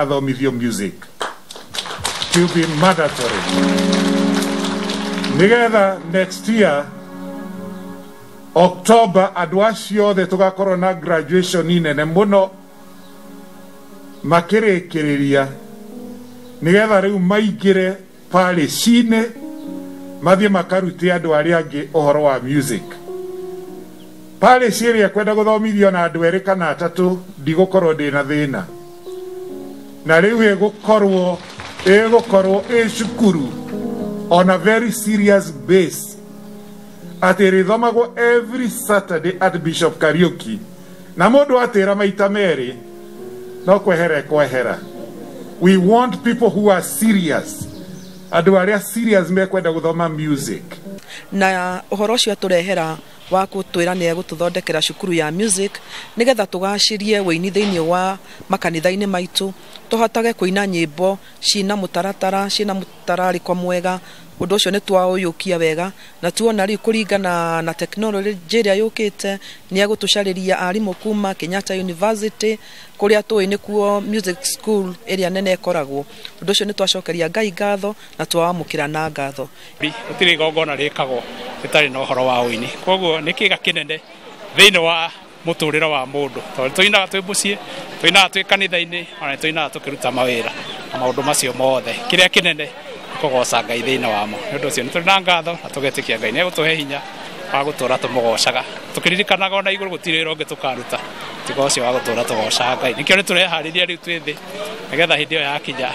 athomithio music. It will be mandatory. Nigetha next year, October, andũ acio othe tũgakorwo na graduation nene mũno makĩrĩkĩrĩria nigetha rĩu maingĩre palace-inĩ mathiĩ makarute andũ arĩa angĩ ũhoro wa music. Palace ĩrĩa kwenda gũthomithio na andũ erĩ kana atatũ ndigũkorwo ndĩna thĩna, na rĩu ĩgũkorwo cukuru on a very serious base atĩ rĩthomagwo every Saturday at Bishop Kariuki, na mũndũ atĩra maita merĩ no kwehera. We want people who are serious, andũ arĩa serious mekwenda gũthoma music. Na ũhoro ũcio tũrehera wa gũtwĩra nĩ egũtũthondekera cukuru ya music nigetha tũgacirie wĩini thĩinĩ wa makanitha-inĩ maitũ, tũhotage kũina nyĩmbo ciina mũtararĩko mwega. Ũndũ ũcio nĩ twaũyũkia wega, na tuona rĩu kũringana na tekinoronjĩ ĩrĩa yũkĩte nĩ egũtũcarĩria arimũ kuma Kenyatta University kũrĩa tũĩ nĩ kuo music school ĩrĩa nene ĩkoragwo. Ũndũ ũcio nĩ twacokeria Ngai ngatho na twamũkĩra na ngatho. Gũtirĩ igongona rĩkagwo rĩtarĩ na ũhoro wa ũini, koguo nĩ kĩga kĩnene thĩinĩ wa mũtũrĩre wa mũndũ, tondũ tũinaga twĩ mũciĩ, tũinaga twĩ kanitha-inĩ, ona tũinaga tũkĩruta mawĩra na maũndũ macio mothe. Kĩrĩa kĩnene kũgoca Ngai thĩinĩ wamo. Nĩ ũndũ ũcio nĩ tũrĩ na ngatho na tũgetĩkia Ngai nĩ egũtũhe hinya wa gũtũũra tũmũgocaga, tũkĩririkanaga ona igũrũ gũtirĩ wĩra ũngĩ tũkaruta tiga ũcio wa gũtũũra tũgocaga Ngai. Nĩkĩo nĩ tũreharĩria rĩu twĩ thĩ nĩgetha hĩndĩ ĩyo yakinya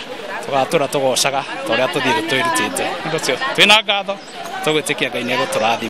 tũgatũũra tũgocaga ta ũrĩa tũthiĩ twĩrutĩte. Nĩ ũndũ ũcio twĩ na ngatho tũgwĩtĩkia Ngai nĩ egũtũrathima.